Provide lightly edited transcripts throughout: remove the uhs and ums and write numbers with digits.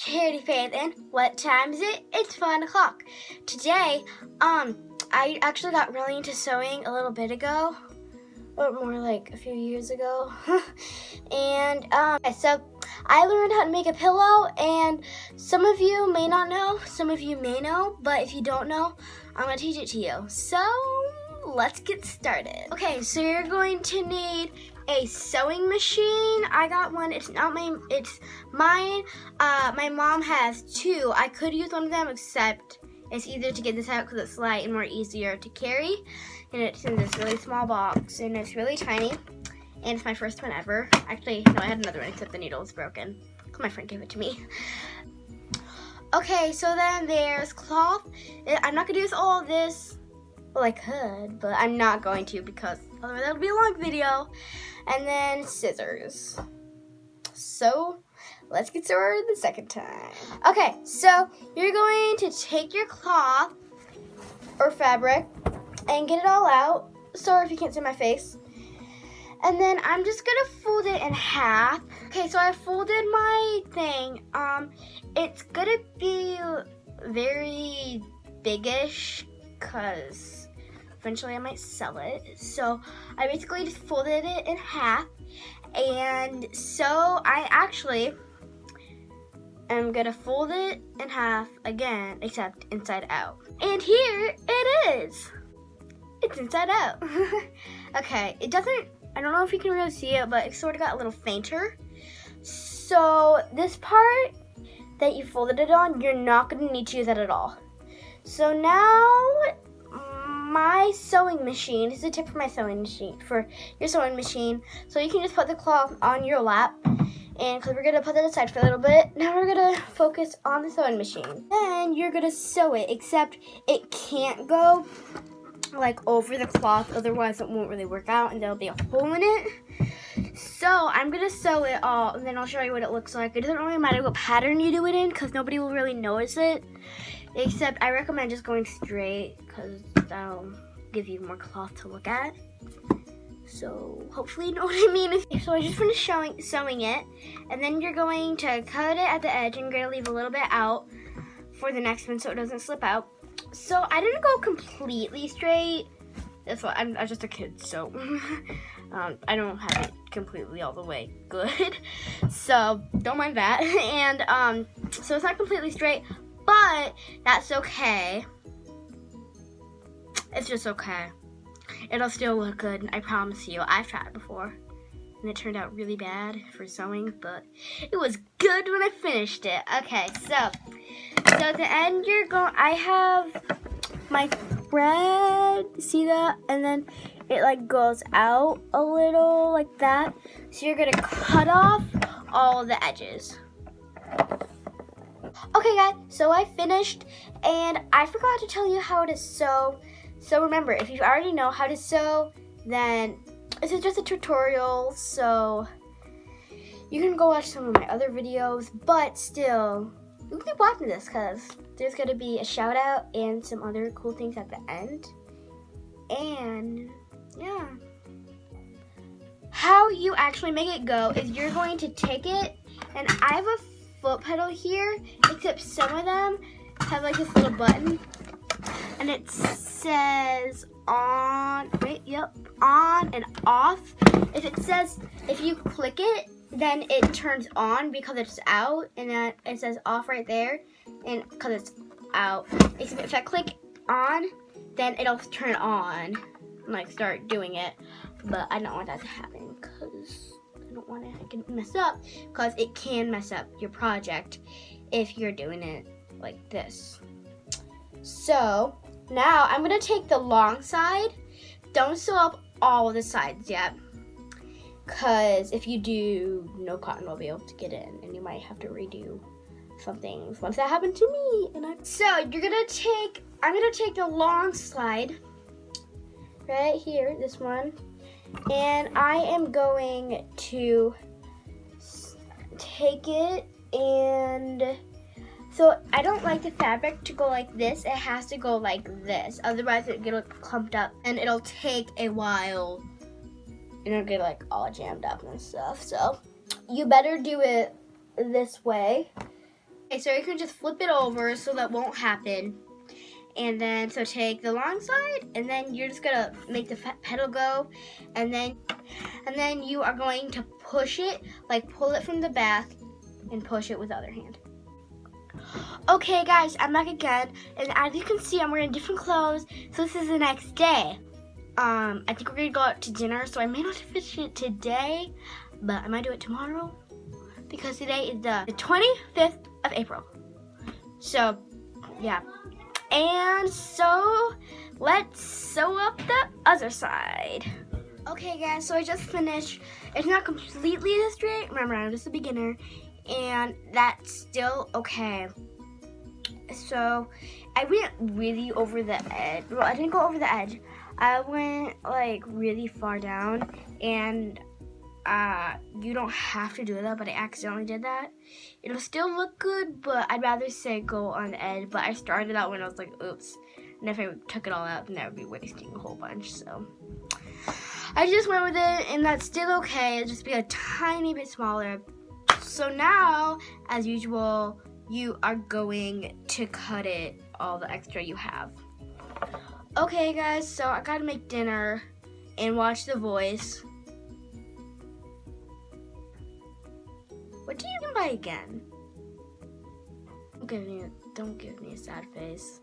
Charity Faith, and what time is it? It's 5 o'clock. Today, I actually got really into sewing a little bit ago, or more like a few years ago. And so I learned how to make a pillow, and some of you may not know, some of you may know, but if you don't know, I'm gonna teach it to you. So let's get started. Okay, so you're going to need a sewing machine. I got one. It's not mine. It's mine. My mom has two. I could use one of them, except it's easier to get this out because it's light and more easier to carry. And it's in this really small box, and it's really tiny. And it's my first one ever. Actually, no, I had another one, except the needle is broken. My friend gave it to me. Okay, so then there's cloth. I'm not gonna use all of this. Well, I could, but I'm not going to because otherwise that would be a long video. And then scissors. So let's get started the second time. Okay, so you're going to take your cloth or fabric and get it all out. Sorry if you can't see my face. And then I'm just gonna fold it in half. Okay, so I folded my thing. It's gonna be very biggish because eventually I might sell it. So I basically just folded it in half. And so I actually am gonna fold it in half again, except inside out. And here it is. It's inside out. Okay, it doesn't, I don't know if you can really see it, but it sort of got a little fainter. So this part that you folded it on, you're not gonna need to use that at all. So now, my sewing machine, this is a tip for my sewing machine, for your sewing machine. So you can just put the cloth on your lap, and because we're gonna put that aside for a little bit, now we're gonna focus on the sewing machine. Then you're gonna sew it, except it can't go like over the cloth, otherwise it won't really work out and there'll be a hole in it. So I'm gonna sew it all and then I'll show you what it looks like. It doesn't really matter what pattern you do it in because nobody will really notice it, except I recommend just going straight because that'll give you more cloth to look at. So hopefully you know what I mean. So I just finished sewing it, and then you're going to cut it at the edge and you're gonna leave a little bit out for the next one so it doesn't slip out. So I didn't go completely straight. That's what I'm just a kid, so I don't have it completely all the way good. So don't mind that. And so it's not completely straight, but that's okay. It's just okay. It'll still look good, I promise you. I've tried it before, and it turned out really bad for sewing, but it was good when I finished it. Okay, so at the end I have my thread, see that? And then it like goes out a little like that. So you're gonna cut off all the edges. Okay guys, so I finished, and I forgot to tell you how to sew. So remember, if you already know how to sew, then this is just a tutorial, so you can go watch some of my other videos, but still, you can keep watching this because there's going to be a shout out and some other cool things at the end. And yeah. How you actually make it go is you're going to take it, and I have a foot pedal here, except some of them have like this little button, and it says on, on and off. If you click it, then it turns on because it's out, and then it says off right there, and because it's out. Except if I click on, then it'll turn on and like start doing it. But I don't want that to happen because I don't want it to mess up, because it can mess up your project if you're doing it like this. So now I'm gonna take the long side. Don't sew up all the sides yet, because if you do, no cotton will be able to get in, and you might have to redo some things. Once that happened to me, so I'm gonna take the long slide right here, this one, and I am going to take it, and so I don't like the fabric to go like this. It has to go like this, otherwise it'll get clumped up and it'll take a while and it'll get like all jammed up and stuff. So you better do it this way. Okay, so you can just flip it over so that won't happen. And then, so take the long side, and then you're just gonna make the petal go, and then you are going to push it, like pull it from the back, and push it with the other hand. Okay guys, I'm back again, and as you can see, I'm wearing different clothes, so this is the next day. I think we're gonna go out to dinner, so I may not finish it today, but I might do it tomorrow, because today is the 25th of April. So, yeah. And so, let's sew up the other side. Okay guys, so I just finished. It's not completely this straight. Remember, I'm just a beginner, and that's still okay. So, I went really over the edge. Well, I didn't go over the edge. I went like really far down, and you don't have to do that, but I accidentally did that. It'll still look good, but I'd rather say go on the edge. But I started out when I was like, oops. And if I took it all out, then I would be wasting a whole bunch. So I just went with it, and that's still okay. It'll just be a tiny bit smaller. So now, as usual, you are going to cut it all the extra you have. Okay guys, so I gotta make dinner and watch The Voice. What do you mean by again? Don't give me a sad face.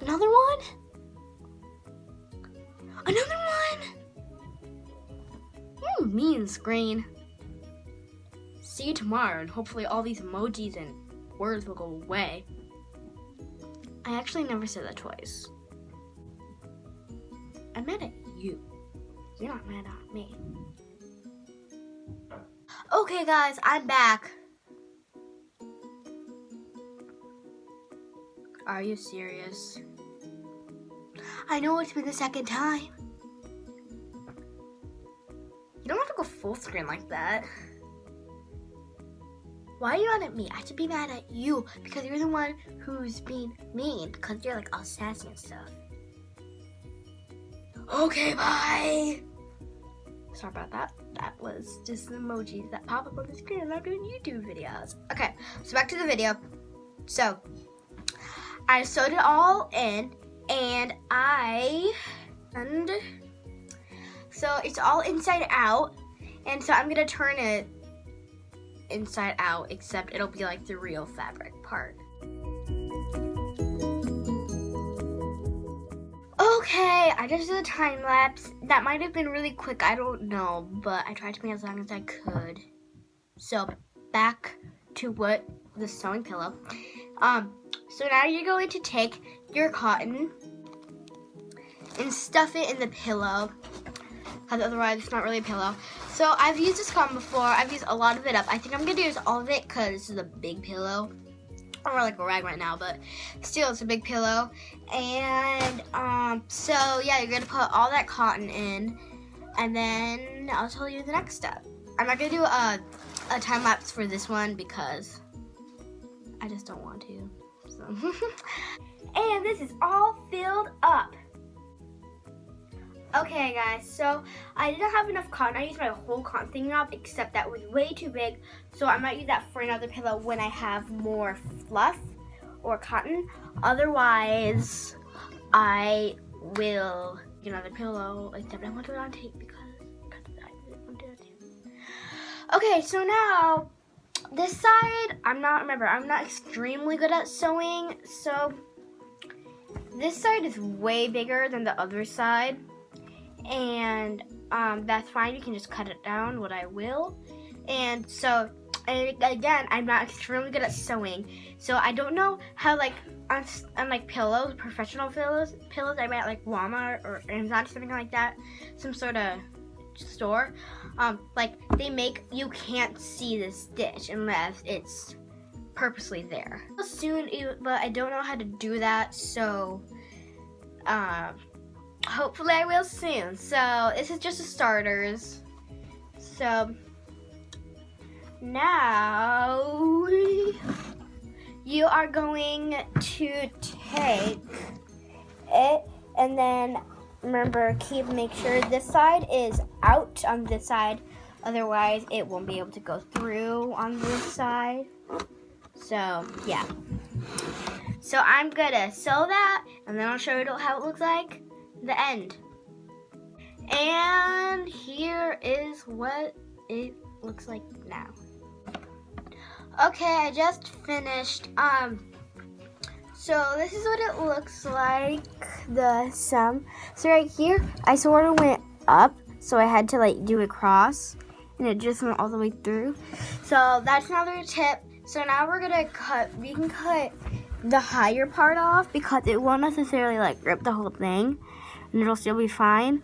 Another one? Another one? Mean screen. See you tomorrow, and hopefully all these emojis and words will go away. I actually never said that twice. I'm mad at you. You're not mad at me. Okay guys, I'm back. Are you serious? I know it's been the second time. You don't have to go full screen like that. Why are you mad at me? I should be mad at you because you're the one who's being mean, because you're like all sassy and stuff. Okay, bye. Sorry about that. That was just emojis that pop up on the screen and I'm doing YouTube videos. Okay, so back to the video. So, I sewed it all in, and so it's all inside out, and so I'm gonna turn it inside out, except it'll be like the real fabric part. Okay, I just did a time lapse. That might have been really quick, I don't know, but I tried to make it as long as I could. So back to the sewing pillow. So now you're going to take your cotton and stuff it in the pillow, because otherwise it's not really a pillow. So I've used this cotton before. I've used a lot of it up. I think I'm gonna use all of it because this is a big pillow. I'm wearing like a rag right now, but still it's a big pillow. And so yeah, you're gonna put all that cotton in, and then I'll tell you the next step. I'm not gonna do a time lapse for this one because I just don't want to. So. And this is all filled up. Okay guys, so I didn't have enough cotton. I used my whole cotton thing up, except that was way too big. So I might use that for another pillow when I have more fluff or cotton. Otherwise, I will get another pillow, except I want to do it on tape because I didn't want to do it on tape. Okay, so now this side, I'm not extremely good at sewing, so this side is way bigger than the other side. And that's fine, you can just cut it down, what I will. And so, and again, I'm not extremely good at sewing, so I don't know how, like, on like pillows, professional pillows I buy at like Walmart or Amazon or something like that, some sort of store, like they make, you can't see the stitch unless it's purposely there. Soon, but I don't know how to do that, so hopefully I will soon. So this is just the starters. So now you are going to take it, and then remember, make sure this side is out on this side Otherwise, it won't be able to go through on this side. So, yeah. So I'm gonna sew that, and then I'll show you how it looks like at the end. And here is what it looks like now. Okay, I just finished. So this is what it looks like, the sum. So right here, I sort of went up, so I had to like do a cross, and it just went all the way through. So that's another tip. So now we can cut the higher part off because it won't necessarily like rip the whole thing, and it'll still be fine.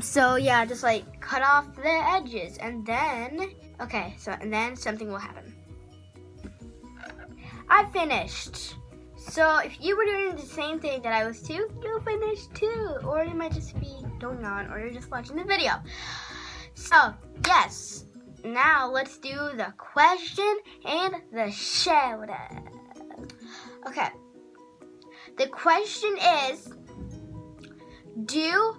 So yeah, just like cut off the edges, and then, and then something will happen. I finished. So if you were doing the same thing that I was too, you'll finish too. Or you might just be going on, or you're just watching the video. So, yes. Now let's do the question and the shout out. Okay. The question is, so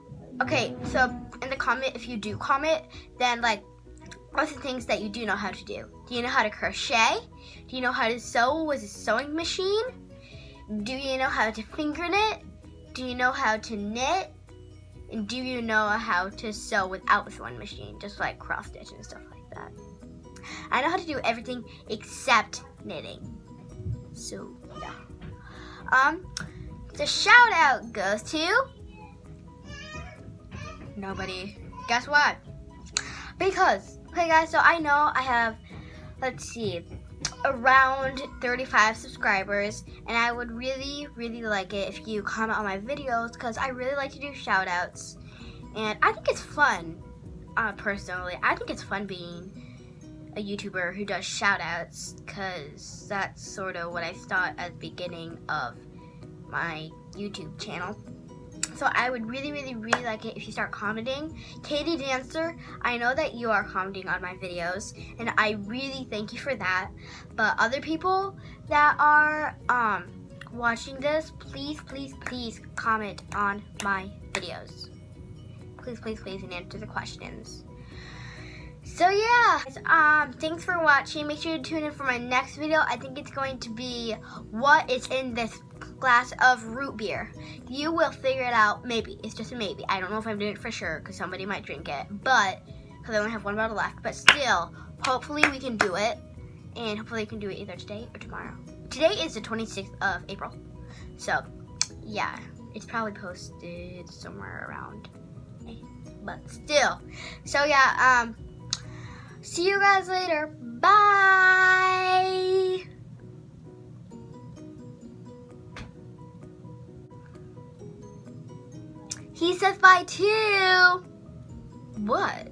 in the comment, if you do comment, then like, what's the things that you do know how to do? Do you know how to crochet? Do you know how to sew with a sewing machine? Do you know how to finger knit? Do you know how to knit? And do you know how to sew without a sewing machine? Just like cross stitch and stuff like that. I know how to do everything except knitting. So yeah. The shout out goes to nobody. Guess what? Because, okay guys, so I know I have, let's see, around 35 subscribers, and I would really like it if you comment on my videos, because I really like to do shout outs, and I think it's fun. Personally, I think it's fun being a YouTuber who does shout outs, because that's sort of what I thought at the beginning of my YouTube channel. So I would really like it if you start commenting. Katie Dancer, I know that you are commenting on my videos, and I really thank you for that. But other people that are watching this, please comment on my videos. Please, and answer the questions. So yeah, thanks for watching. Make sure to tune in for my next video. I think it's going to be what is in this glass of root beer. You will figure it out, maybe. It's just a maybe. I don't know if I'm doing it for sure, because somebody might drink it, but, because I only have one bottle left, but still, hopefully we can do it, and hopefully we can do it either today or tomorrow. Today is the 26th of April, so, yeah, it's probably posted somewhere around May, but still. So yeah, see you guys later. Bye! He says bye too. What?